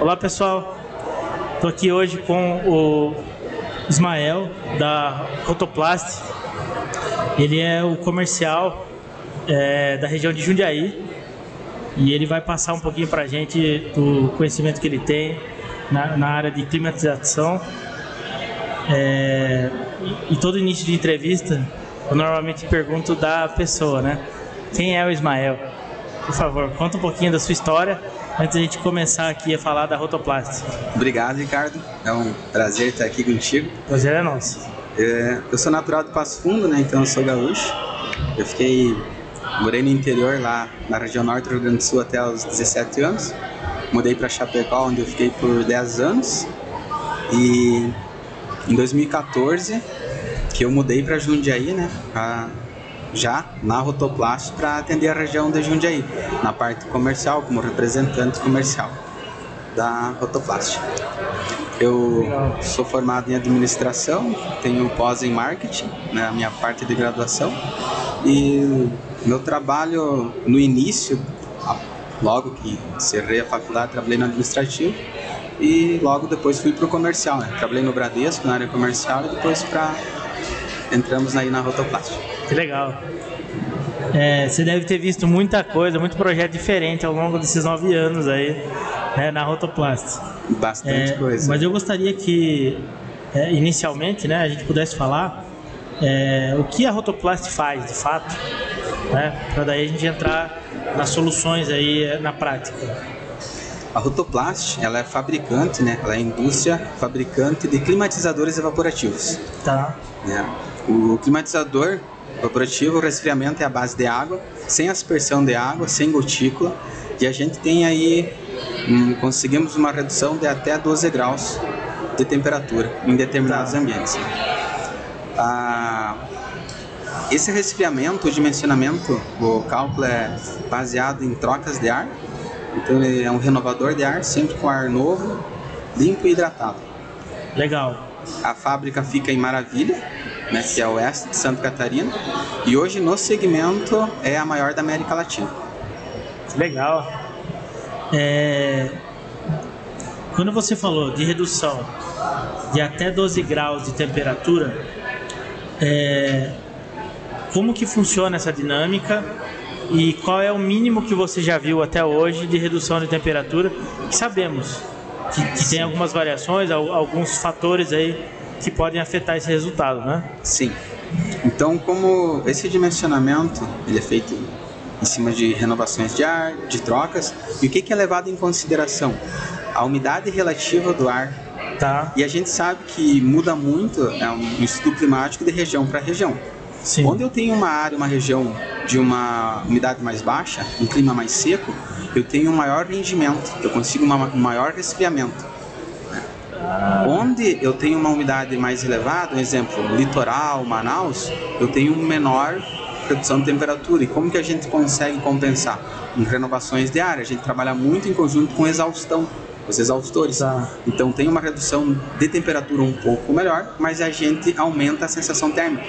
Olá pessoal, estou aqui hoje com o Ismael da Rotoplast. Ele é o comercial da região de Jundiaí e ele vai passar um pouquinho para a gente do conhecimento que ele tem na área de climatização. E todo início de entrevista eu normalmente pergunto da pessoa, né? Quem é o Ismael? Por favor, conta um pouquinho da sua história antes de a gente começar aqui a falar da Rotoplast. Obrigado, Ricardo. É um prazer estar aqui contigo. Prazer é nosso. Eu sou natural do Passo Fundo, né? Então eu sou gaúcho. Morei no interior lá na região norte do Rio Grande do Sul até os 17 anos. Mudei para Chapecó, onde eu fiquei por 10 anos. E em 2014 que eu mudei para Jundiaí, né? Já na Rotoplast para atender a região de Jundiaí, na parte comercial, como representante comercial da Rotoplast. Eu sou formado em administração, tenho pós em marketing, né, a minha parte de graduação, e meu trabalho no início, logo que encerrei a faculdade, trabalhei no administrativo e logo depois fui para o comercial, né? Trabalhei no Bradesco, na área comercial, e depois entramos aí na Rotoplast. Que legal. Você deve ter visto muita coisa, muito projeto diferente ao longo desses 9 anos aí, né, na Rotoplast. Bastante coisa. Mas eu gostaria que, inicialmente, né, a gente pudesse falar o que a Rotoplast faz, de fato, né, para daí a gente entrar nas soluções aí na prática. A Rotoplast, ela é fabricante, né, ela é indústria fabricante de climatizadores evaporativos. Tá. O climatizador evaporativo, o resfriamento é a base de água, sem aspersão de água, sem gotícula, e a gente tem aí, conseguimos uma redução de até 12 graus de temperatura em determinados ambientes. Esse resfriamento, o dimensionamento, o cálculo é baseado em trocas de ar, então ele é um renovador de ar, sempre com ar novo, limpo e hidratado. Legal. A fábrica fica em Maravilha, né, que é oeste de Santa Catarina, e hoje no segmento é a maior da América Latina. Legal. Quando você falou de redução de até 12 graus de temperatura, como que funciona essa dinâmica e qual é o mínimo que você já viu até hoje de redução de temperatura? Que sabemos que tem algumas variações, alguns fatores aí que podem afetar esse resultado, né? Sim. Então, como esse dimensionamento ele é feito em cima de renovações de ar, de trocas, e o que é levado em consideração? A umidade relativa do ar. Tá. E a gente sabe que muda muito, é um estudo climático de região para região. Sim. Quando eu tenho uma área, uma região de uma umidade mais baixa, um clima mais seco, eu tenho um maior rendimento, eu consigo um maior resfriamento. Onde eu tenho uma umidade mais elevada, um exemplo, litoral, Manaus, eu tenho menor redução de temperatura. E como que a gente consegue compensar? Em renovações de ar, a gente trabalha muito em conjunto com exaustão, os exaustores. Tá. Então tem uma redução de temperatura um pouco melhor, mas a gente aumenta a sensação térmica.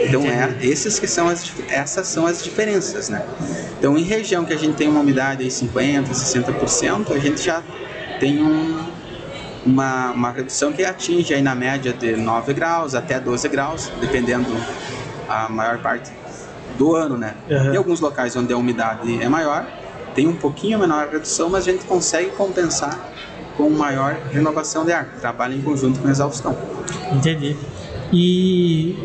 Então essas são as diferenças, né? Então em região que a gente tem uma umidade aí 50%, 60%, a gente já tem uma redução que atinge aí na média de 9 graus até 12 graus, dependendo a maior parte do ano, né? Uhum. Em alguns locais onde a umidade é maior, tem um pouquinho menor redução, mas a gente consegue compensar com maior renovação de ar. Trabalha em conjunto com exaustão. Entendi. E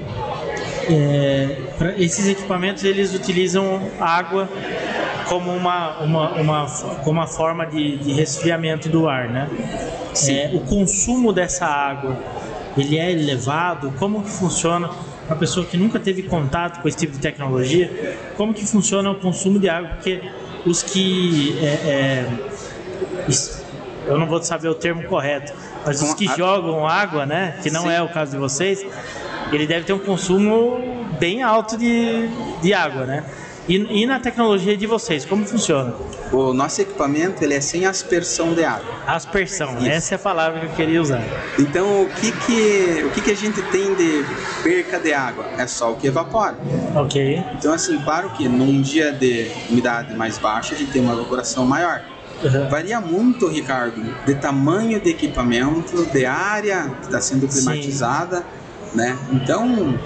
esses equipamentos eles utilizam água como uma forma de resfriamento do ar, né? O consumo dessa água, ele é elevado? Como que funciona para a pessoa que nunca teve contato com esse tipo de tecnologia? Como que funciona o consumo de água? Porque os que eu não vou saber o termo correto, mas os que jogam água, né? Que não é o caso de vocês, ele deve ter um consumo bem alto de água, né? E na tecnologia de vocês, como funciona? O nosso equipamento ele é sem aspersão de água. Aspersão, Isso. Essa é a palavra que eu queria usar. Então, o que a gente tem de perca de água? É só o que evapora. Ok. Então, assim, claro que num dia de umidade mais baixa, a gente tem uma evaporação maior. Varia muito, Ricardo, de tamanho de equipamento, de área que está sendo climatizada, né? Então,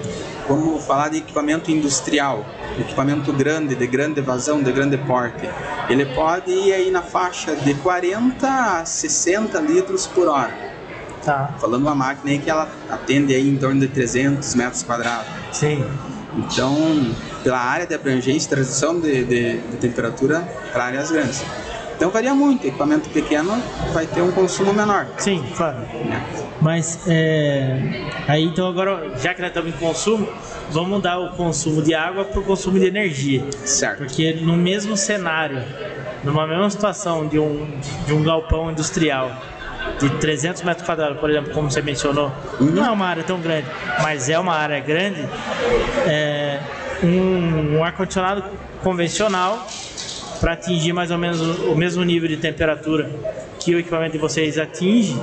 vamos falar de equipamento industrial, equipamento grande, de grande vazão, de grande porte. Ele pode ir aí na faixa de 40 a 60 litros por hora. Tá. Falando uma máquina aí que ela atende aí em torno de 300 metros quadrados. Sim. Então, pela área de abrangência, transição de temperatura para áreas grandes. Então varia muito, equipamento pequeno vai ter um consumo menor. Sim, claro. Mas, aí então agora, já que nós estamos em consumo, vamos mudar o consumo de água para o consumo de energia. Certo. Porque no mesmo cenário, numa mesma situação de um galpão industrial de 300 metros quadrados, por exemplo, como você mencionou, não é uma área tão grande, mas é uma área grande, um ar-condicionado convencional, para atingir mais ou menos o mesmo nível de temperatura que o equipamento de vocês atinge,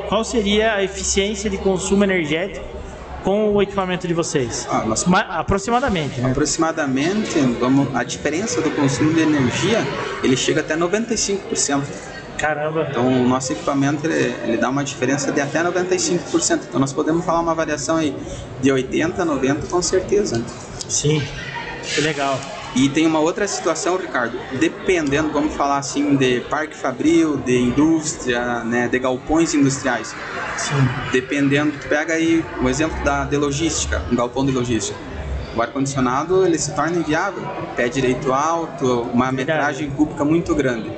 qual seria a eficiência de consumo energético com o equipamento de vocês? Aproximadamente, né? Aproximadamente, a diferença do consumo de energia, ele chega até 95%. Caramba! Então, o nosso equipamento, ele dá uma diferença de até 95%. Então, nós podemos falar uma variação aí de 80% a 90% com certeza. Sim, que legal. E tem uma outra situação, Ricardo, dependendo, vamos falar assim, de parque fabril, de indústria, né, de galpões industriais. Sim. Dependendo, tu pega aí o exemplo de logística, um galpão de logística. O ar-condicionado, ele se torna inviável, pé direito alto, uma metragem cúbica muito grande.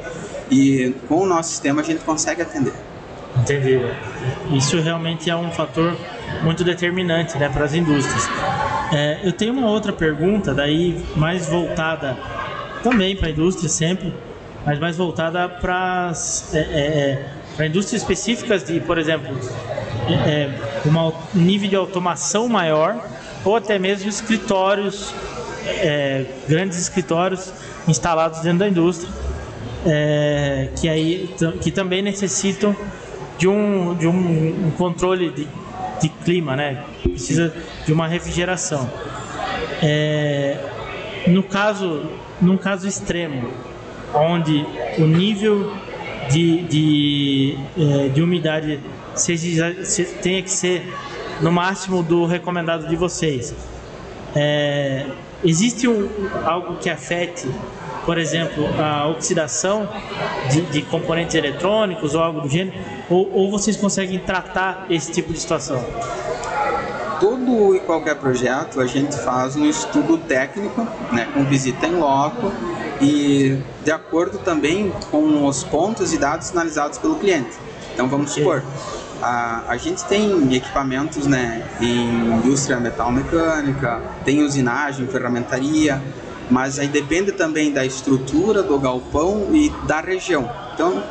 E com o nosso sistema a gente consegue atender. Entendi. Isso realmente é um fator muito determinante, né, para as indústrias. Eu tenho uma outra pergunta, daí mais voltada também para a indústria sempre, mas mais voltada para indústrias específicas de, por exemplo, um nível de automação maior, ou até mesmo escritórios, grandes escritórios instalados dentro da indústria, que também necessitam de um controle de clima, né? Precisa de uma refrigeração. Num caso extremo, onde o nível de umidade tenha que ser no máximo do recomendado de vocês, existe algo que afete, por exemplo, a oxidação de componentes eletrônicos ou algo do gênero, ou vocês conseguem tratar esse tipo de situação? Todo e qualquer projeto a gente faz um estudo técnico, né, com visita em loco e de acordo também com os pontos e dados sinalizados pelo cliente. Então vamos supor, a gente tem equipamentos, né, em indústria metal-mecânica, tem usinagem, ferramentaria, mas aí depende também da estrutura do galpão e da região. Então,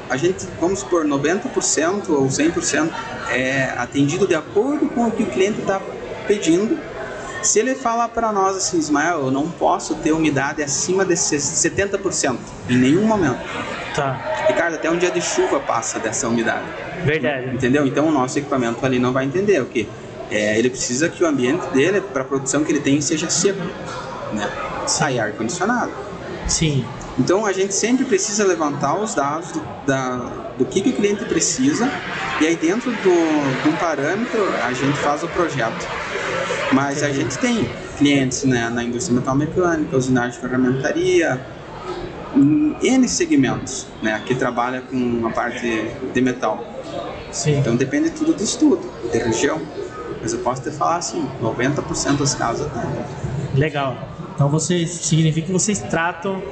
a gente, vamos supor, 90% ou 100% é atendido de acordo com o que o cliente está pedindo. Se ele falar para nós assim, Ismael, eu não posso ter umidade acima de 70% em nenhum momento. Tá. Ricardo, até um dia de chuva passa dessa umidade. Verdade. Entendeu? Então o nosso equipamento ali não vai entender o quê? Ele precisa que o ambiente dele, para a produção que ele tem, seja seco, né? Sai ar-condicionado. Sim. Então a gente sempre precisa levantar os dados do que o cliente precisa, e aí dentro de um parâmetro a gente faz o projeto. Mas a gente tem clientes, né, na indústria metal-mecânica, usinagem de ferramentaria, N segmentos, né, que trabalha com a parte de metal. Sim. Então depende tudo do estudo, de região. Mas eu posso te falar assim, 90% das casas tem. Legal. Então significa que vocês tratam,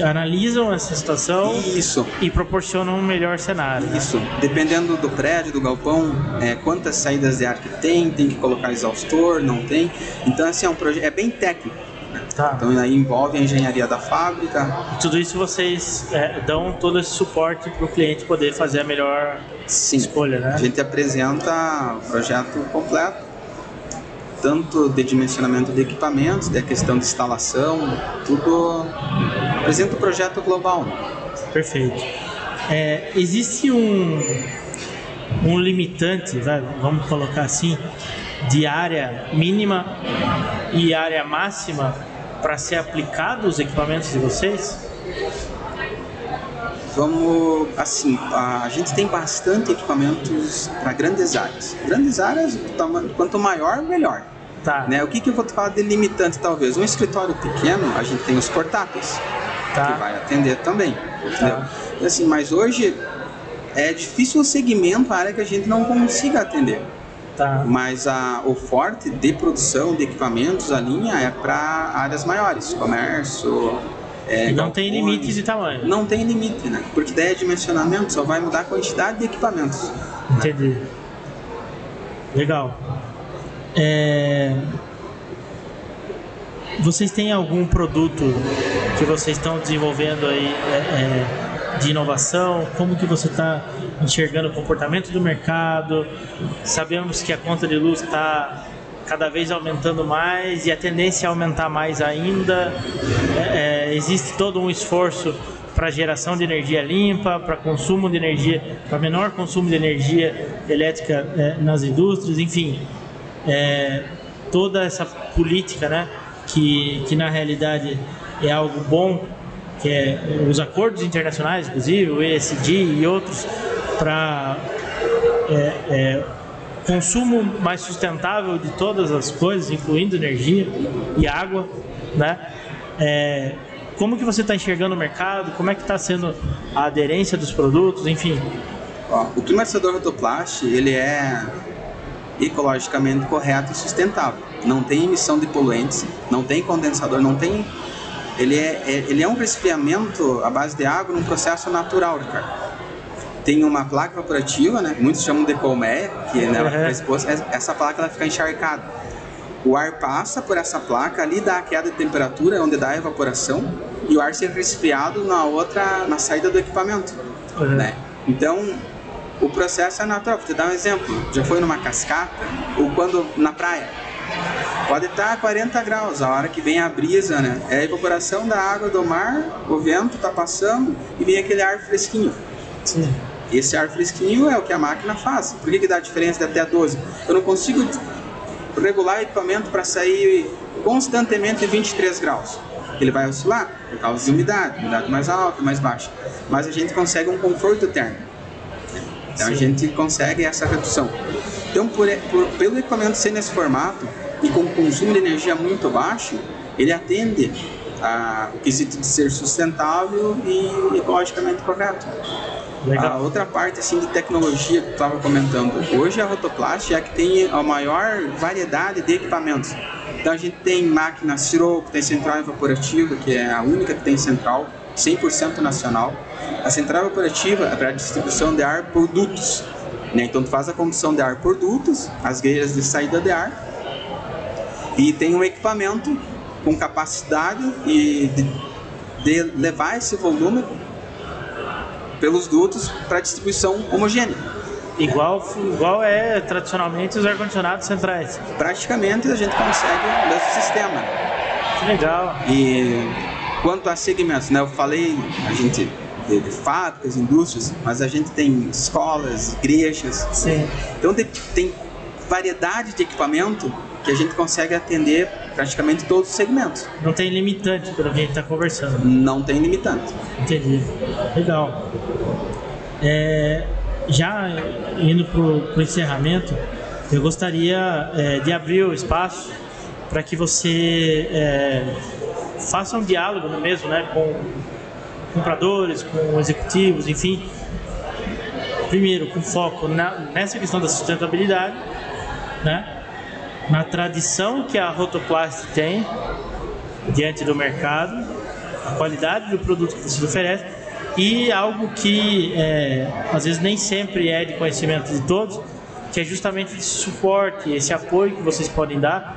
analisam essa situação. Isso. E proporcionam um melhor cenário. Isso. Né? Dependendo do prédio, do galpão, quantas saídas de ar que tem que colocar exaustor, não tem. Então assim, é bem técnico. Tá. Então aí envolve a engenharia da fábrica. Tudo isso vocês dão todo esse suporte para o cliente poder fazer a melhor escolha, né? A gente apresenta o projeto completo, tanto de dimensionamento de equipamentos, da questão de instalação, tudo. Apresenta o projeto global. Perfeito. Existe um limitante, vamos colocar assim, de área mínima e área máxima para ser aplicado os equipamentos de vocês? Vamos, assim, a gente tem bastante equipamentos para grandes áreas. Grandes áreas, quanto maior, melhor. Tá. Né? O que eu vou falar de limitante, talvez? Um escritório pequeno, a gente tem os portáteis, Tá. que vai atender também. Tá. Assim, mas hoje é difícil o segmento, a área que a gente não consiga atender. Tá. Mas o forte de produção de equipamentos, a linha é para áreas maiores, comércio. E não tem limite de tamanho. Não tem limite, né? Porque daí é dimensionamento, só vai mudar a quantidade de equipamentos. Entendi. Né? Legal. Vocês têm algum produto que vocês estão desenvolvendo aí de inovação? Como que você está enxergando o comportamento do mercado? Sabemos que a conta de luz está cada vez aumentando mais e a tendência é aumentar mais ainda. Existe todo um esforço para geração de energia limpa, para consumo de energia, para menor consumo de energia elétrica nas indústrias, enfim, toda essa política, né, que na realidade é algo bom, que é os acordos internacionais, inclusive o ESG e outros, para consumo mais sustentável de todas as coisas, incluindo energia e água, né? Como que você está enxergando o mercado? Como é que está sendo a aderência dos produtos? Enfim. O climatizador Rotoplas, ele é ecologicamente correto e sustentável. Não tem emissão de poluentes, não tem condensador, não tem... Ele é um resfriamento à base de água num processo natural, Ricardo. Tem uma placa evaporativa, né? Muitos chamam de colmeia, que essa placa ela fica encharcada. O ar passa por essa placa, ali dá a queda de temperatura, onde dá a evaporação, e o ar ser resfriado na saída do equipamento. Né? Então, o processo é natural. Vou te dar um exemplo. Já foi numa cascata, ou quando na praia, pode estar a 40 graus, a hora que vem a brisa, né? É a evaporação da água do mar, o vento está passando e vem aquele ar fresquinho. Sim. Esse ar fresquinho é o que a máquina faz. Por que dá diferença de até 12? Eu não consigo regular o equipamento para sair constantemente 23 graus. Ele vai oscilar por causa de umidade mais alta, mais baixa. Mas a gente consegue um conforto térmico. Então a gente consegue essa redução. Então, pelo equipamento ser nesse formato e com consumo de energia muito baixo, ele atende o quesito de ser sustentável e ecologicamente correto. Legal. A outra parte assim, de tecnologia que eu estava comentando, hoje a Rotoplas é que tem a maior variedade de equipamentos. Então a gente tem máquina siroco, tem central evaporativa, que é a única que tem central, 100% nacional. A central evaporativa é para a distribuição de ar por dutos, né? Então tu faz a condução de ar por dutos, as grelhas de saída de ar, e tem um equipamento com capacidade de levar esse volume pelos dutos para distribuição homogênea. Igual é tradicionalmente os ar-condicionados centrais. Praticamente a gente consegue o mesmo sistema. Que legal. E quanto a segmentos, né? Eu falei a gente de fábricas, indústrias, mas a gente tem escolas, igrejas. Sim. Então tem variedade de equipamento que a gente consegue atender praticamente todos os segmentos. Não tem limitante pelo que a gente está conversando. Não tem limitante. Entendi. Legal. Já indo para o encerramento, eu gostaria de abrir o espaço para que você faça um diálogo mesmo, né, com compradores, com executivos, enfim. Primeiro, com foco nessa questão da sustentabilidade, né? Na tradição que a Rotoplas tem diante do mercado, a qualidade do produto que você oferece e algo que às vezes nem sempre é de conhecimento de todos, que é justamente esse suporte, esse apoio que vocês podem dar,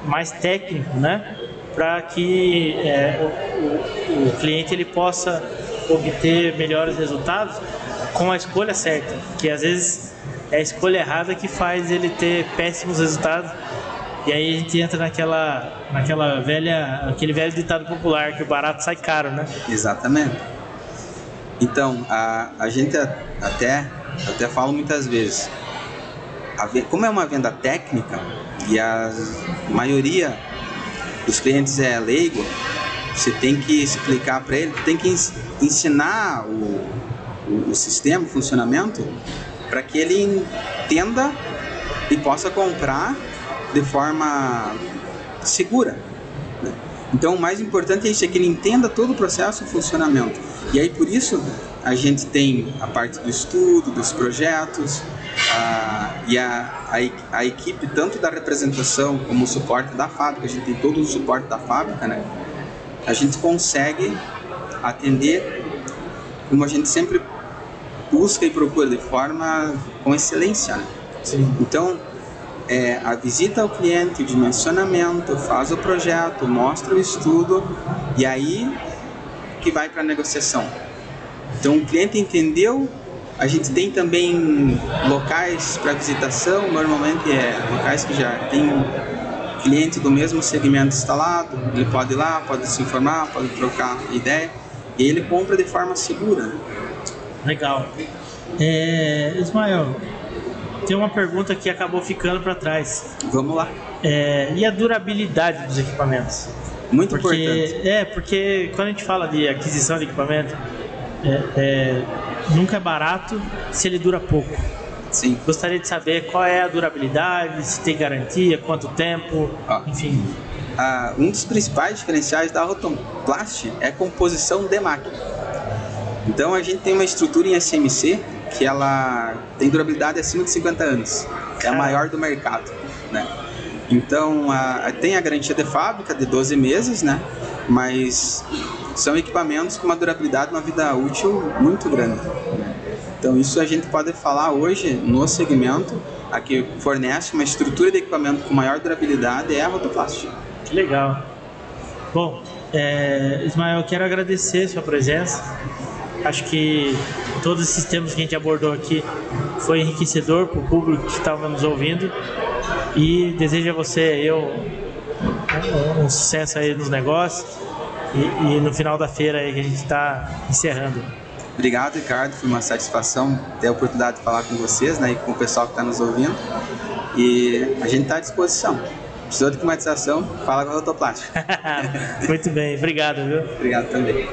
mais técnico, né? Para que o cliente ele possa obter melhores resultados com a escolha certa, que às vezes é a escolha errada que faz ele ter péssimos resultados. E aí a gente entra aquele velho ditado popular que o barato sai caro, né? Exatamente. Então, a gente até fala muitas vezes, como é uma venda técnica e a maioria dos clientes é leigo, você tem que explicar para ele, tem que ensinar o sistema, o funcionamento, para que ele entenda e possa comprar de forma segura, né? Então o mais importante é isso, é que ele entenda todo o processo e funcionamento. E aí por isso a gente tem a parte do estudo, dos projetos, e a equipe tanto da representação como o suporte da fábrica, a gente tem todo o suporte da fábrica, né? A gente consegue atender como a gente sempre busca e procura, de forma com excelência, né? Sim. Então, a visita ao cliente, o dimensionamento, faz o projeto, mostra o estudo e aí que vai para a negociação. Então, o cliente entendeu, a gente tem também locais para visitação, normalmente locais que já tem cliente do mesmo segmento instalado, ele pode ir lá, pode se informar, pode trocar ideia e ele compra de forma segura. Legal. Ismael, tem uma pergunta que acabou ficando para trás. Vamos lá. E a durabilidade dos equipamentos? Muito importante. Porque quando a gente fala de aquisição de equipamento, nunca é barato se ele dura pouco. Sim. Gostaria de saber qual é a durabilidade, se tem garantia, quanto tempo, enfim. Um dos principais diferenciais da Rotoplas é a composição de máquina. Então a gente tem uma estrutura em SMC que ela tem durabilidade acima de 50 anos. É a maior do mercado, né? Então tem a garantia de fábrica de 12 meses, né? Mas são equipamentos com uma durabilidade, uma vida útil muito grande. Então isso a gente pode falar hoje no segmento, a que fornece uma estrutura de equipamento com maior durabilidade é a Rotoplas. Que legal. Bom, Ismael, eu quero agradecer a sua presença. Acho que todos esses temas que a gente abordou aqui foi enriquecedor para o público que estava nos ouvindo e desejo a você um sucesso aí nos negócios e no final da feira aí que a gente está encerrando. Obrigado, Ricardo, foi uma satisfação ter a oportunidade de falar com vocês, né, e com o pessoal que está nos ouvindo, e a gente está à disposição. Precisou de climatização, fala com a Rotoplas. Muito bem, obrigado, viu? Obrigado também.